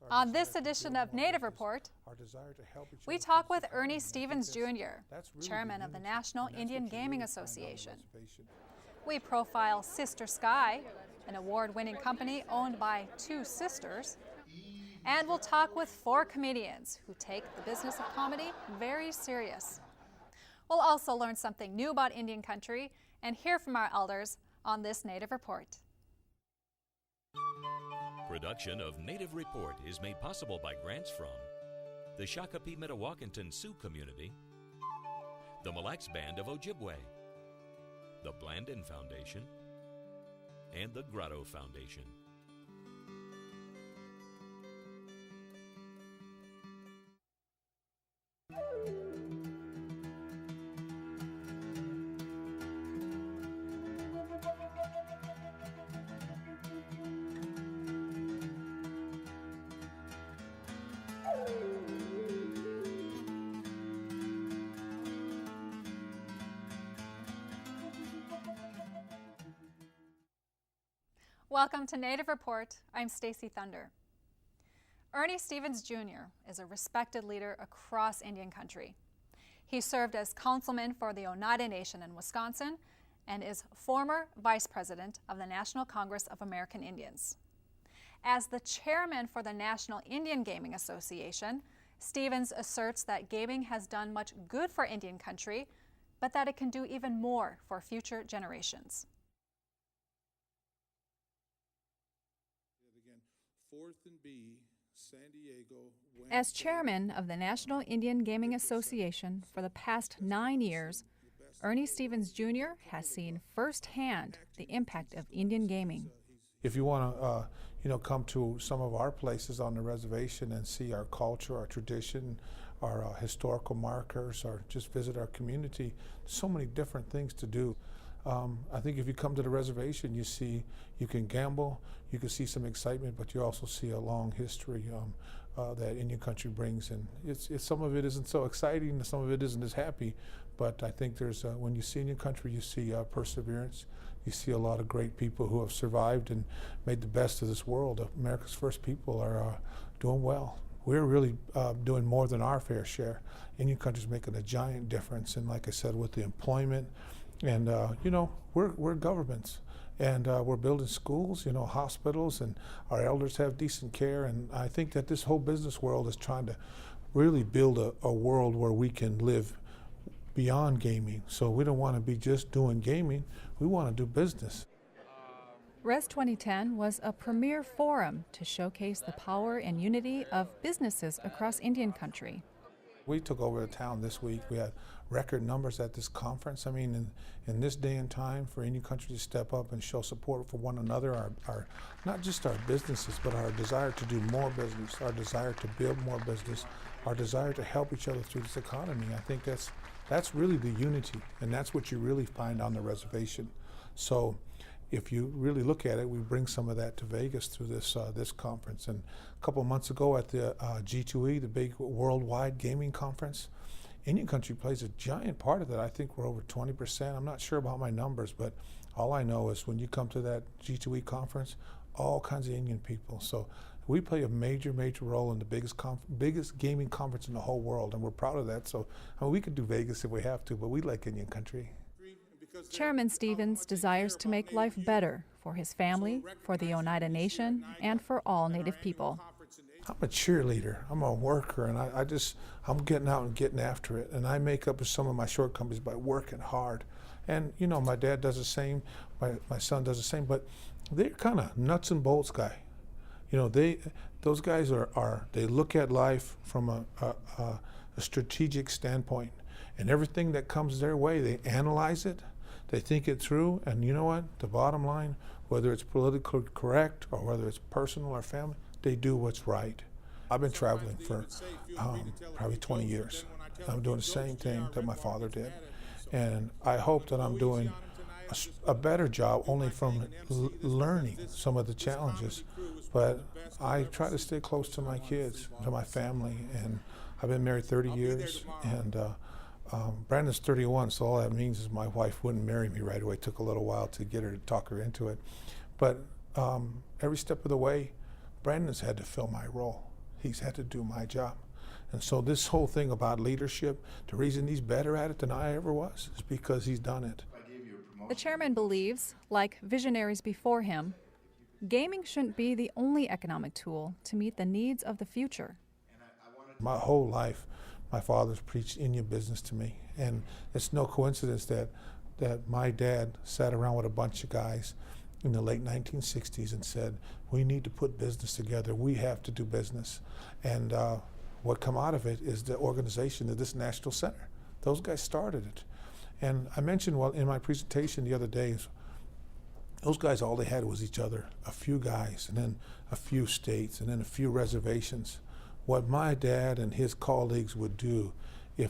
On this edition of Native Report, we talk with Ernie Stevens Jr., chairman of the National Indian Gaming Association. We profile Sister Sky, an award-winning company owned by two sisters. And we'll talk with four comedians who take the business of comedy very serious. We'll also learn something new about Indian country and hear from our elders on this Native Report. Production of Native Report is made possible by grants from the Shakopee Metawakanton Sioux Community, the Mille Lacs Band of Ojibwe, the Blandin Foundation, and the Grotto Foundation. Welcome to Native Report. I'm Stacy Thunder. Ernie Stevens Jr. is a respected leader across Indian country. He served as councilman for the Oneida Nation in Wisconsin and is former vice president of the National Congress of American Indians. As the chairman for the National Indian Gaming Association, Stevens asserts that gaming has done much good for Indian country, but that it can do even more for future generations. As chairman of the National Indian Gaming Association for the past 9 years, Ernie Stevens Jr. has seen firsthand the impact of Indian gaming. If you want to, come to some of our places on the reservation and see our culture, our tradition, our historical markers, or just visit our community, so many different things to do. I think if you come to the reservation, you can gamble, you can see some excitement, but you also see a long history that Indian country brings, and it's some of it isn't so exciting, and some of it isn't as happy. But I think there's when you see Indian country, you see perseverance. You see a lot of great people who have survived and made the best of this world. America's first people are doing well. We're really doing more than our fair share. Indian country's making a giant difference, and like I said, with the employment. And we're governments, and we're building schools, hospitals, and our elders have decent care. And I think that this whole business world is trying to really build a world where we can live beyond gaming. So we don't want to be just doing gaming, we want to do business. Res 2010 was a premier forum to showcase the power and unity of businesses across Indian country. We took over the town this week. We had record numbers at this conference. I mean, in this day and time, for Indian country to step up and show support for one another, our not just our businesses, but our desire to do more business, our desire to build more business, our desire to help each other through this economy. I think that's really the unity, and that's what you really find on the reservation. So if you really look at it, we bring some of that to Vegas through this conference. And a couple of months ago at the G2E, the big worldwide gaming conference, Indian country plays a giant part of that. I think we're over 20%. I'm not sure about my numbers, but all I know is when you come to that G2E conference, all kinds of Indian people. So we play a major, major role in the biggest gaming conference in the whole world, and we're proud of that. So we could do Vegas if we have to, but we like Indian country. Chairman Stevens desires to make life better for his family, for the Oneida Nation, and for all Native people. I'm a cheerleader. I'm a worker, and I'm getting out and getting after it. And I make up for some of my shortcomings by working hard. And my dad does the same. My son does the same. But they're kind of nuts and bolts guy. Those guys they look at life from a strategic standpoint, and everything that comes their way, they analyze it. They think it through, and you know what? The bottom line, whether it's politically correct or whether it's personal or family, they do what's right. I've been traveling for probably 20 years. I'm doing the same thing that my father did. And I hope that I'm doing a better job only from learning some of the challenges. But I try to stay close to my kids, to my family, and I've been married 30 years, and Brandon's 31, so all that means is my wife wouldn't marry me right away. It took a little while to get her to talk her into it. But every step of the way, Brandon's had to fill my role. He's had to do my job. And so this whole thing about leadership, the reason he's better at it than I ever was is because he's done it. The chairman believes, like visionaries before him, gaming shouldn't be the only economic tool to meet the needs of the future. My whole life, my father's preached Indian business to me. And it's no coincidence that my dad sat around with a bunch of guys in the late 1960s and said, we need to put business together. We have to do business. And what come out of it is the organization of this National Center. Those guys started it. And I mentioned in my presentation the other day, those guys, all they had was each other, a few guys, and then a few states, and then a few reservations. What my dad and his colleagues would do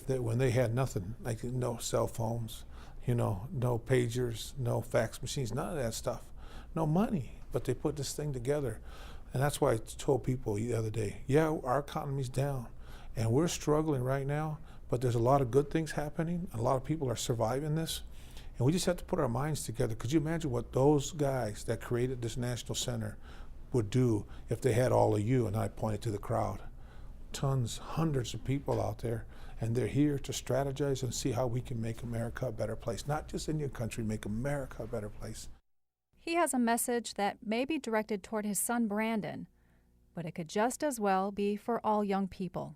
when they had nothing, like no cell phones, no pagers, no fax machines, none of that stuff, no money, but they put this thing together. And that's why I told people the other day, yeah, our economy's down, and we're struggling right now, but there's a lot of good things happening. A lot of people are surviving this, and we just have to put our minds together. Could you imagine what those guys that created this National Center would do if they had all of you? And I pointed to the crowd. Tons, hundreds of people out there, and they're here to strategize and see how we can make America a better place. Not just Indian country, make America a better place. He has a message that may be directed toward his son Brandon, but it could just as well be for all young people.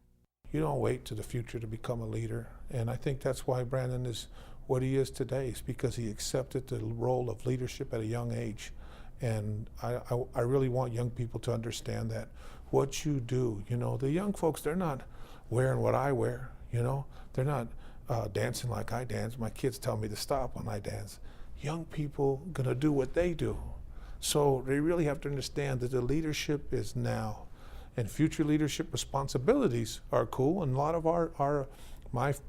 You don't wait to the future to become a leader, and I think that's why Brandon is what he is today. It's because he accepted the role of leadership at a young age. And I really want young people to understand that what you do, the young folks, they're not wearing what I wear, they're not dancing like I dance. My kids tell me to stop when I dance. Young people gonna do what they do. So they really have to understand that the leadership is now, and future leadership responsibilities are cool, and a lot of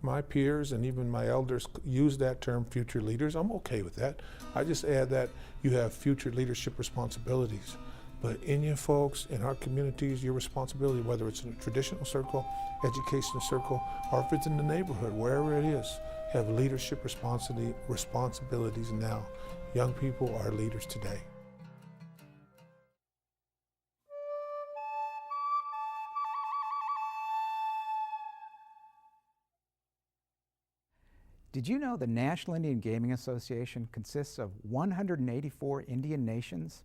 my peers and even my elders use that term, future leaders. I'm okay with that. I just add that you have future leadership responsibilities. But Indian folks in our communities, your responsibility, whether it's in a traditional circle, educational circle, or if it's in the neighborhood, wherever it is, have leadership responsibilities now. Young people are leaders today. Did you know the National Indian Gaming Association consists of 184 Indian nations?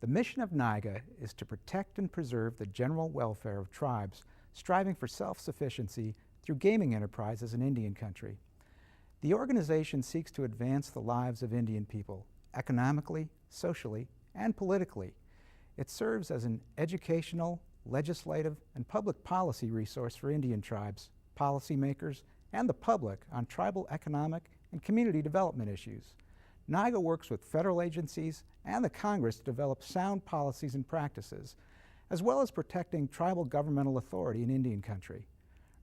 The mission of NIGA is to protect and preserve the general welfare of tribes striving for self-sufficiency through gaming enterprises in Indian country. The organization seeks to advance the lives of Indian people economically, socially, and politically. It serves as an educational, legislative, and public policy resource for Indian tribes, policymakers, and the public on tribal economic and community development issues. NIGA works with federal agencies and the Congress to develop sound policies and practices, as well as protecting tribal governmental authority in Indian country.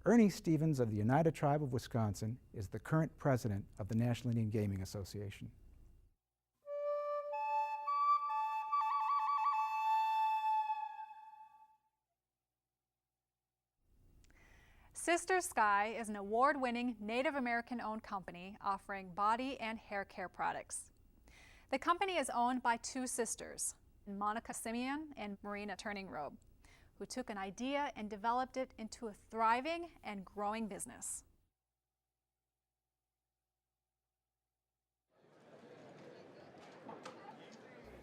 Ernie Stevens of the Oneida Tribe of Wisconsin is the current president of the National Indian Gaming Association. Sister Sky is an award-winning Native American-owned company offering body and hair care products. The company is owned by two sisters, Monica Simeon and Marina Turningrobe, who took an idea and developed it into a thriving and growing business.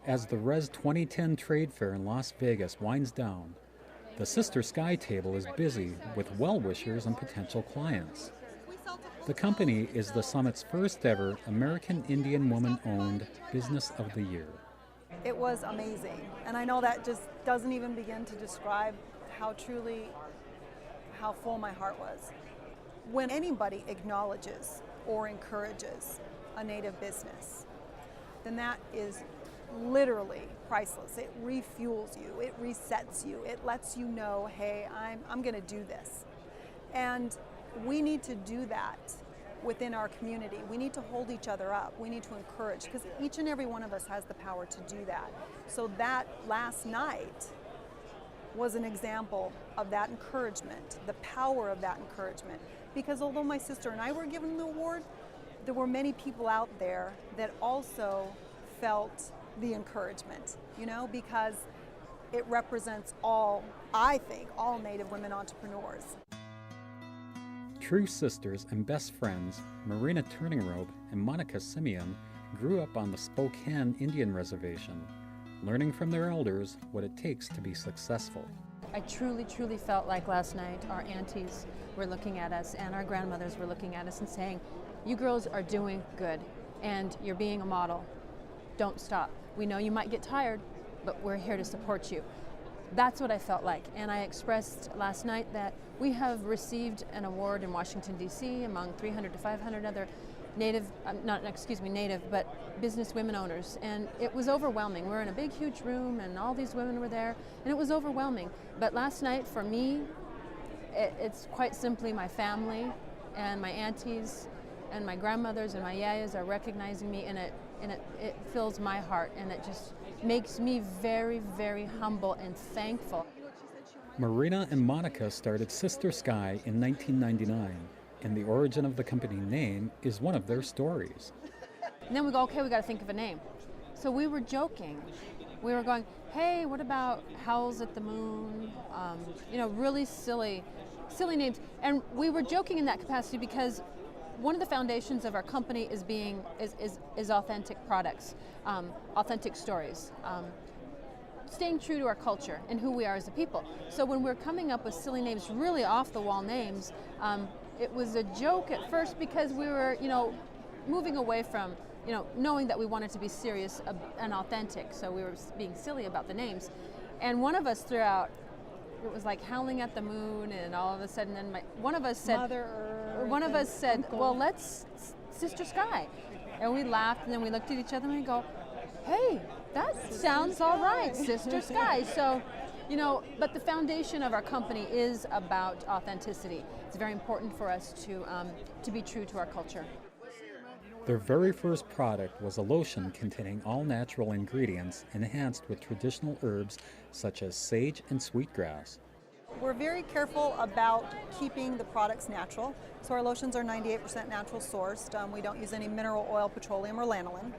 As the Res 2010 Trade Fair in Las Vegas winds down, the Sister Sky table is busy with well-wishers and potential clients. The company is the summit's first ever American Indian woman-owned Business of the Year. It was amazing, and I know that just doesn't even begin to describe how full my heart was. When anybody acknowledges or encourages a Native business, then that is literally priceless. It refuels you, it resets you, it lets you know, hey, I'm gonna do this. And we need to do that within our community. We need to hold each other up. We need to encourage, because each and every one of us has the power to do that. So that last night was an example of that encouragement, the power of that encouragement. Because although my sister and I were given the award, there were many people out there that also felt the encouragement, because it represents all, I think, all Native women entrepreneurs. True sisters and best friends, Marina Turningrobe and Monica Simeon grew up on the Spokane Indian Reservation, learning from their elders what it takes to be successful. I truly, truly felt like last night our aunties were looking at us and our grandmothers were looking at us and saying, you girls are doing good and you're being a model. Don't stop. We know you might get tired, but we're here to support you. That's what I felt like, and I expressed last night that we have received an award in Washington, D.C. among 300 to 500 other Native, but business women owners, and it was overwhelming. We're in a big, huge room, and all these women were there, and it was overwhelming. But last night, for me, it's quite simply my family and my aunties and my grandmothers and my yayas are recognizing me, and it fills my heart, and it just makes me very, very humble and thankful. Marina and Monica started Sister Sky in 1999, and the origin of the company name is one of their stories. And then we go, okay, we got to think of a name. So we were joking. We were going, hey, what about Howls at the Moon? Really silly names. And we were joking in that capacity because one of the foundations of our company is authentic products, authentic stories, staying true to our culture and who we are as a people. So when we're coming up with silly names, really off-the-wall names, it was a joke at first because we were, moving away from, knowing that we wanted to be serious and authentic. So we were being silly about the names. And one of us threw out, it was like Howling at the Moon, and all of a sudden, then one of us said, Mother Earth, well, let's Sister Sky. And we laughed, and then we looked at each other and we go, hey, that sounds all right, Sister Sky. So, but the foundation of our company is about authenticity. It's very important for us to be true to our culture. Their very first product was a lotion containing all natural ingredients enhanced with traditional herbs such as sage and sweetgrass. We're very careful about keeping the products natural. So our lotions are 98% natural sourced. We don't use any mineral oil, petroleum, or lanolin.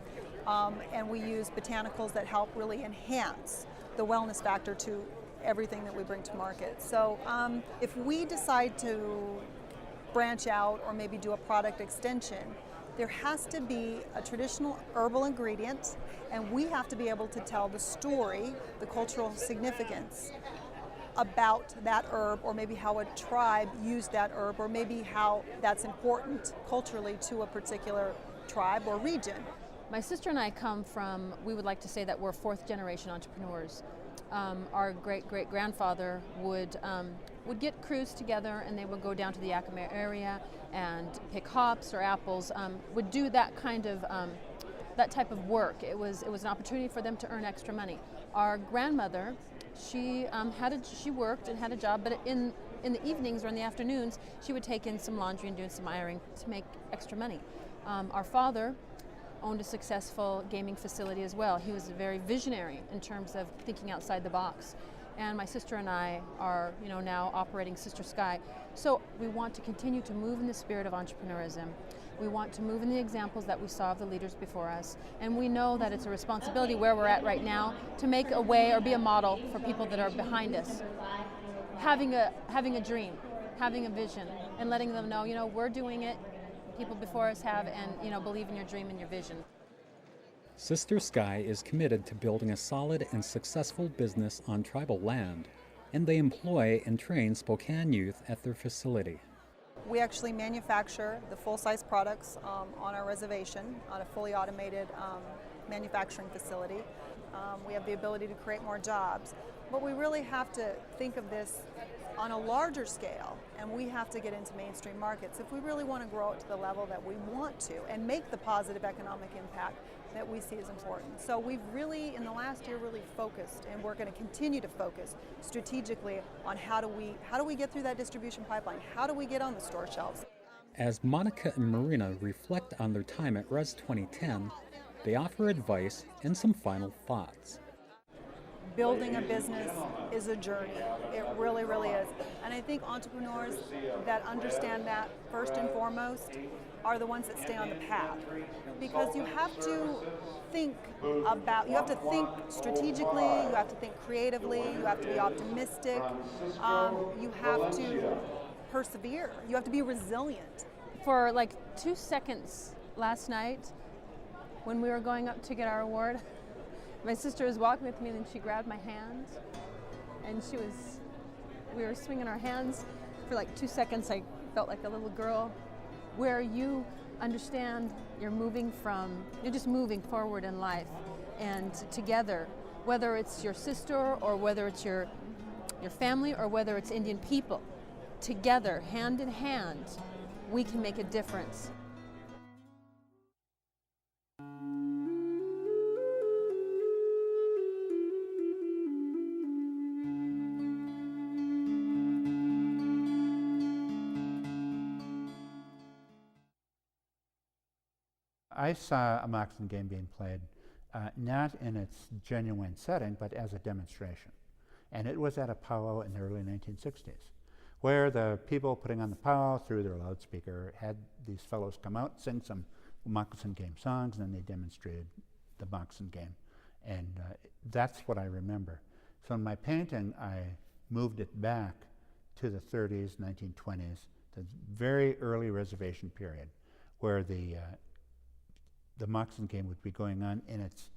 And we use botanicals that help really enhance the wellness factor to everything that we bring to market. So if we decide to branch out or maybe do a product extension, there has to be a traditional herbal ingredient, and we have to be able to tell the story, the cultural significance about that herb, or maybe how a tribe used that herb, or maybe how that's important culturally to a particular tribe or region. My sister and I come from, we would like to say that we're fourth generation entrepreneurs. Our great-great-grandfather would get crews together, and they would go down to the Yakima area and pick hops or apples, would do that kind of, that type of work. It was an opportunity for them to earn extra money. Our grandmother, she worked and had a job, but in the evenings or in the afternoons, she would take in some laundry and do some ironing to make extra money. Our father owned a successful gaming facility as well. He was very visionary in terms of thinking outside the box. And my sister and I are, now operating Sister Sky. So we want to continue to move in the spirit of entrepreneurism. We want to move in the examples that we saw of the leaders before us. And we know that it's a responsibility where we're at right now to make a way or be a model for people that are behind us. Having a dream, having a vision, and letting them know, we're doing it, people before us have, and believe in your dream and your vision. Sister Sky is committed to building a solid and successful business on tribal land, and they employ and train Spokane youth at their facility. We actually manufacture the full-size products on our reservation on a fully automated manufacturing facility. We have the ability to create more jobs, but we really have to think of this on a larger scale, and we have to get into mainstream markets if we really want to grow it to the level that we want to and make the positive economic impact that we see as important. So we've really, in the last year, really focused, and we're going to continue to focus strategically on how do we get through that distribution pipeline? How do we get on the store shelves? As Monica and Marina reflect on their time at Res 2010, they offer advice and some final thoughts. building a business is a journey. It really, really is. And I think entrepreneurs that understand that first and foremost are the ones that stay on the path. Because you have to think strategically, you have to think creatively, you have to be optimistic, you have to persevere, you have to be resilient. For like 2 seconds last night, when we were going up to get our award, my sister was walking with me and she grabbed my hand and we were swinging our hands for like 2 seconds. I felt like a little girl, where you understand you're just moving forward in life and together, whether it's your sister or whether it's your family or whether it's Indian people, together, hand in hand, we can make a difference. I saw a moccasin game being played, not in its genuine setting, but as a demonstration. And it was at a powwow in the early 1960s, where the people putting on the powwow through their loudspeaker had these fellows come out, sing some moccasin game songs, and then they demonstrated the moccasin game. And that's what I remember. So in my painting, I moved it back to the 30s, 1920s, the very early reservation period, where the moccasin game would be going on in its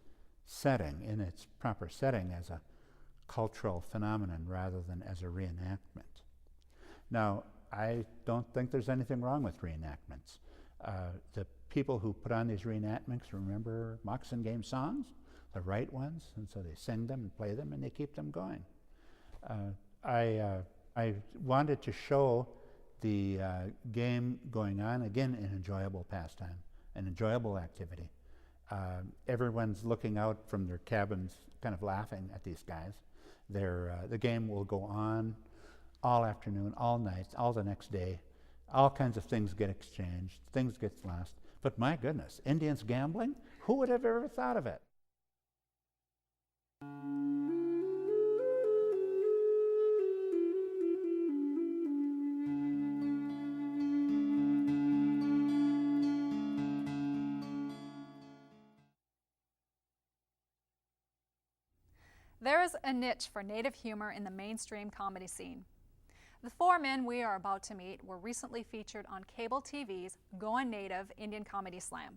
setting, in its proper setting as a cultural phenomenon rather than as a reenactment. Now, I don't think there's anything wrong with reenactments. The people who put on these reenactments remember moccasin game songs, the right ones, and so they sing them and play them and they keep them going. I wanted to show the game going on, again, an enjoyable pastime, an enjoyable activity. Everyone's looking out from their cabins kind of laughing at these guys. The game will go on all afternoon, all night, all the next day. All kinds of things get exchanged, things get lost. But my goodness, Indians gambling? Who would have ever thought of it? There is a niche for Native humor in the mainstream comedy scene. The four men we are about to meet were recently featured on cable TV's Goin' Native Indian Comedy Slam.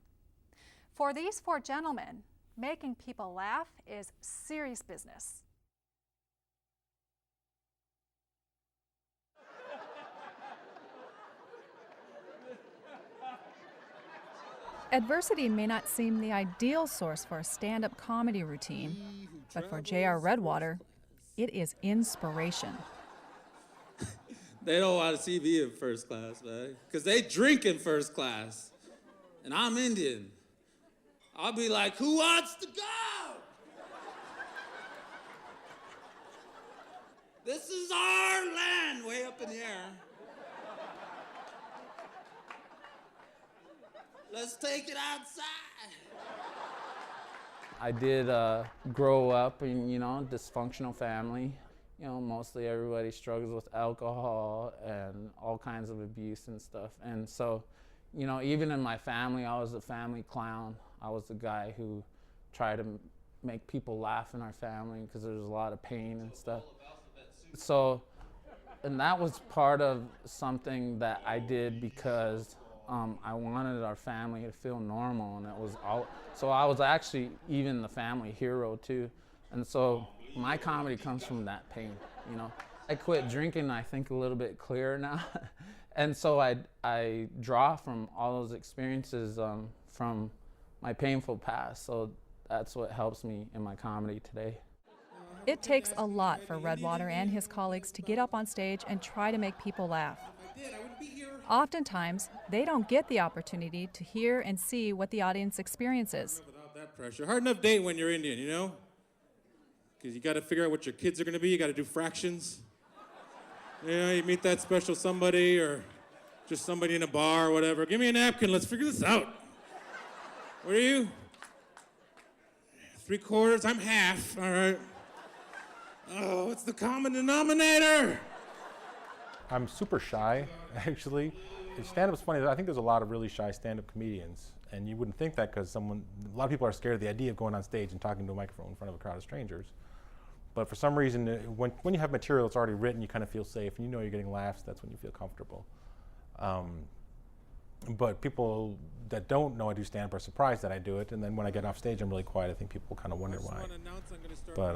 For these four gentlemen, making people laugh is serious business. Adversity may not seem the ideal source for a stand-up comedy routine, but for J.R. Redwater, it is inspiration. They don't want to see me in first class, man, because they drink in first class, and I'm Indian. I'll be like, who wants to go? This is our land, way up in the air. Let's take it outside. I did grow up in, dysfunctional family. Mostly everybody struggles with alcohol and all kinds of abuse and stuff. And so, even in my family, I was the family clown. I was the guy who tried to make people laugh in our family because there was a lot of pain and stuff. So, and that was part of something that I did because I wanted our family to feel normal, and it was all. So I was actually even the family hero too, and so my comedy comes from that pain. I quit drinking. I think a little bit clearer now, and so I draw from all those experiences from my painful past. So that's what helps me in my comedy today. It takes a lot for Redwater and his colleagues to get up on stage and try to make people laugh. Oftentimes, they don't get the opportunity to hear and see what the audience experiences. Without that pressure. Hard enough date when you're Indian, Because you got to figure out what your kids are going to be. You got to do fractions. You meet that special somebody or just somebody in a bar or whatever. Give me a napkin. Let's figure this out. What are you? 3/4. I'm half. All right. Oh, what's the common denominator? I'm super shy, actually. Stand-up's funny. I think there's a lot of really shy stand-up comedians, and you wouldn't think that because a lot of people are scared of the idea of going on stage and talking to a microphone in front of a crowd of strangers. But for some reason, when you have material that's already written, you kind of feel safe, and you know you're getting laughs. That's when you feel comfortable. But people that don't know I do stand-up are surprised that I do it, and then when I get off stage, I'm really quiet. I think people kind of wonder why. But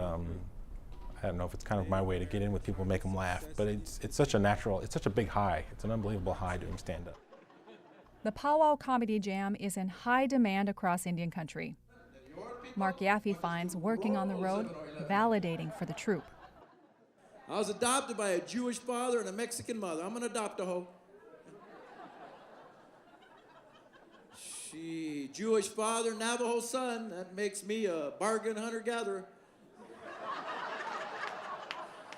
I don't know if it's kind of my way to get in with people and make them laugh, but it's such a big high. It's an unbelievable high doing stand-up. The Powwow Comedy Jam is in high demand across Indian country. Mark Yaffe finds working on the road validating for the troupe. I was adopted by a Jewish father and a Mexican mother. I'm an adopt-a-hoe. Jewish father, Navajo son. That makes me a bargain hunter-gatherer.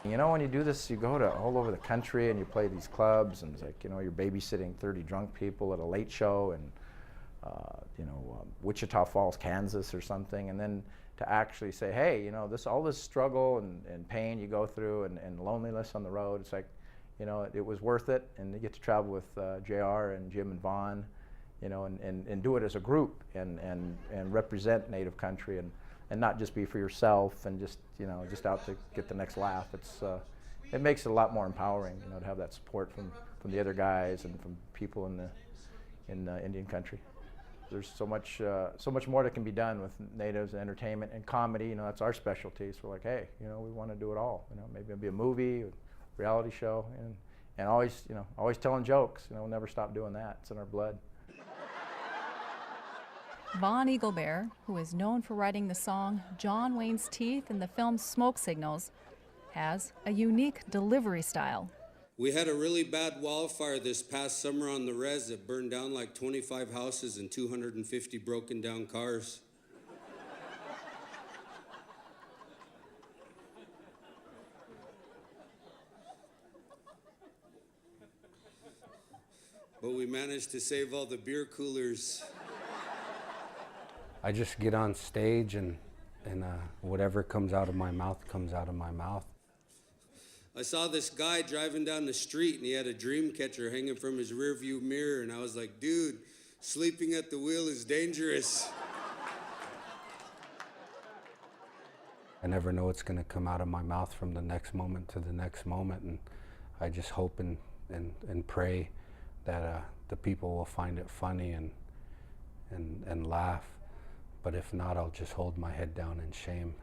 You know, when you do this, you go to all over the country and you play these clubs, and it's like, you know, you're babysitting 30 drunk people at a late show in, Wichita Falls, Kansas or something, and then to actually say, hey, you know, all this struggle and pain you go through and loneliness on the road, it's like, you know, it was worth it, and you get to travel with JR and Jim and Vaughn, you know, and do it as a group and represent Native country and not just be for yourself and just, you know, just out to get the next laugh. It makes it a lot more empowering, you know, to have that support from the other guys and from people in Indian country. There's so much more that can be done with natives and entertainment and comedy. You know, that's our specialty. So we're like, hey, you know, we want to do it all. You know, maybe it'll be a movie, a reality show, and always, you know, always telling jokes. You know, we'll never stop doing that. It's in our blood. Vaughn Eaglebear, who is known for writing the song John Wayne's Teeth in the film Smoke Signals, has a unique delivery style. We had a really bad wildfire this past summer on the res that burned down like 25 houses and 250 broken down cars. But we managed to save all the beer coolers. I just get on stage and whatever comes out of my mouth comes out of my mouth. I saw this guy driving down the street and he had a dream catcher hanging from his rearview mirror, and I was like, dude, sleeping at the wheel is dangerous. I never know what's going to come out of my mouth from the next moment to the next moment, and I just hope and pray that the people will find it funny and laugh. But if not, I'll just hold my head down in shame.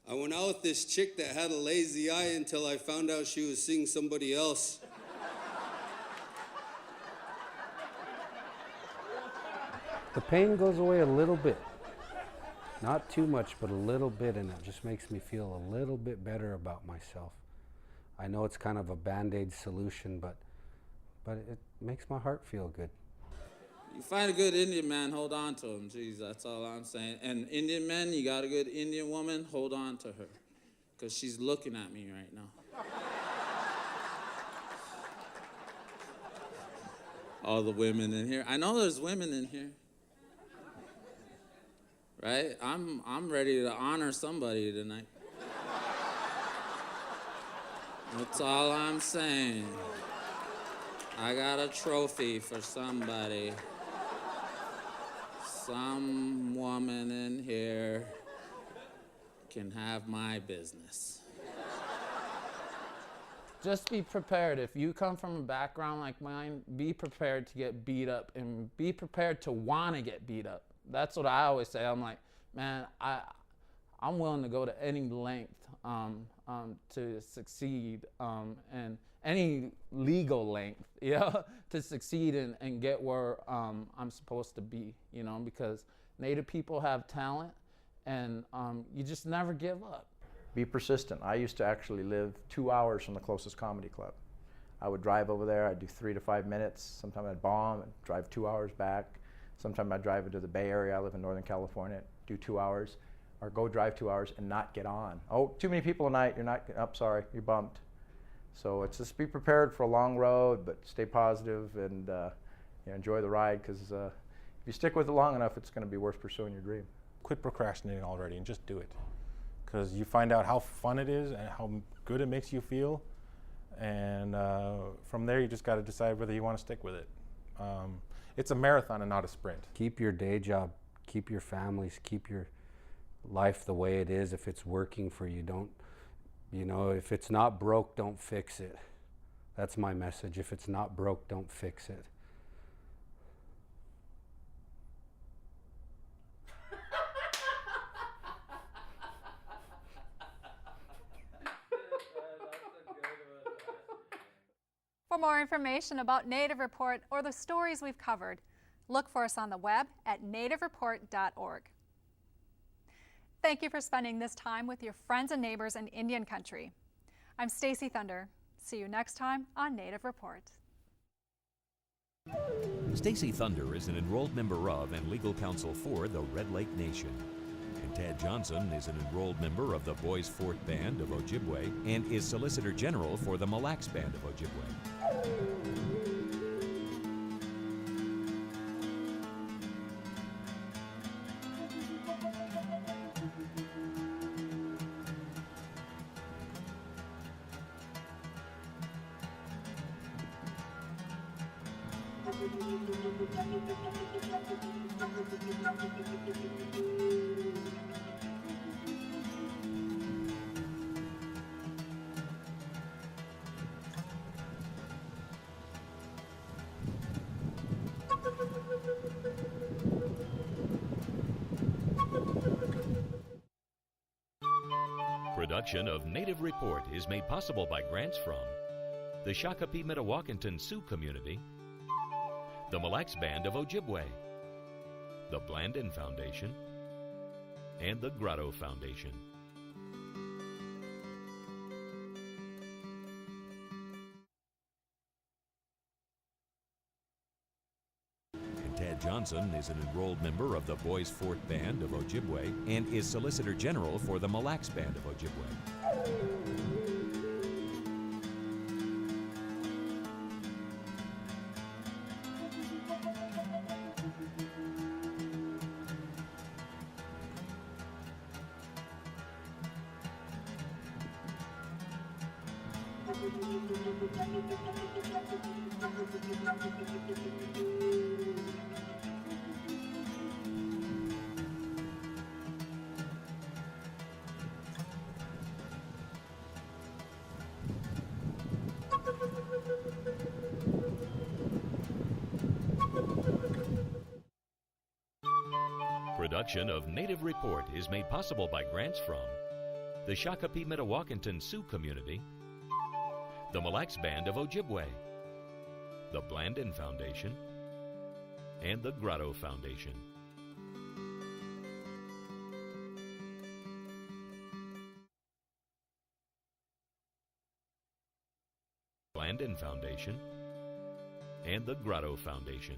I went out with this chick that had a lazy eye until I found out she was seeing somebody else. The pain goes away a little bit. Not too much, but a little bit, and it just makes me feel a little bit better about myself. I know it's kind of a Band-Aid solution, but it makes my heart feel good. You find a good Indian man, hold on to him. Jeez, that's all I'm saying. And Indian men, you got a good Indian woman, hold on to her. Because she's looking at me right now. All the women in here. I know there's women in here. Right? I'm ready to honor somebody tonight. That's all I'm saying. I got a trophy for somebody. Some woman in here can have my business. Just be prepared. If you come from a background like mine, be prepared to get beat up and be prepared to want to get beat up. That's what I always say. I'm like, man, I'm willing to go to any length to succeed and any legal length, you know, to succeed and get where I'm supposed to be, you know, because Native people have talent and you just never give up. Be persistent. I used to actually live 2 hours from the closest comedy club. I would drive over there, I'd do 3 to 5 minutes. Sometimes I'd bomb and drive 2 hours back. Sometimes I'd drive into the Bay Area. I live in Northern California, do 2 hours, or go drive 2 hours and not get on. Oh, too many people tonight, you're not, sorry, you're bumped. So it's just be prepared for a long road, but stay positive and enjoy the ride, because if you stick with it long enough, it's going to be worth pursuing your dream. Quit procrastinating already and just do it. because you find out how fun it is and how good it makes you feel. And from there, you just got to decide whether you want to stick with it. It's a marathon and not a sprint. Keep your day job, keep your families, keep your life the way it is. If it's working for you, don't, you know, if it's not broke, don't fix it. That's my message. If it's not broke, don't fix it. For more information about Native Report or the stories we've covered, look for us on the web at nativereport.org. Thank you for spending this time with your friends and neighbors in Indian Country. I'm Stacy Thunder. See you next time on Native Report. Stacy Thunder is an enrolled member of and legal counsel for the Red Lake Nation. And Tad Johnson is an enrolled member of the Boys Fort Band of Ojibwe and is Solicitor General for the Mille Lacs Band of Ojibwe. Production of Native Report is made possible by grants from the Shakopee Metawakanton Sioux Community, the Mille Lacs Band of Ojibwe, the Blandin Foundation, and the Grotto Foundation. And Tad Johnson is an enrolled member of the Boys Fort Band of Ojibwe and is Solicitor General for the Mille Lacs Band of Ojibwe. Production of Native Report is made possible by grants from the Shakopee Metawakanton Sioux Community, the Mille Lacs Band of Ojibwe, the Blandin Foundation, and the Grotto Foundation. Blandin Foundation and the Grotto Foundation.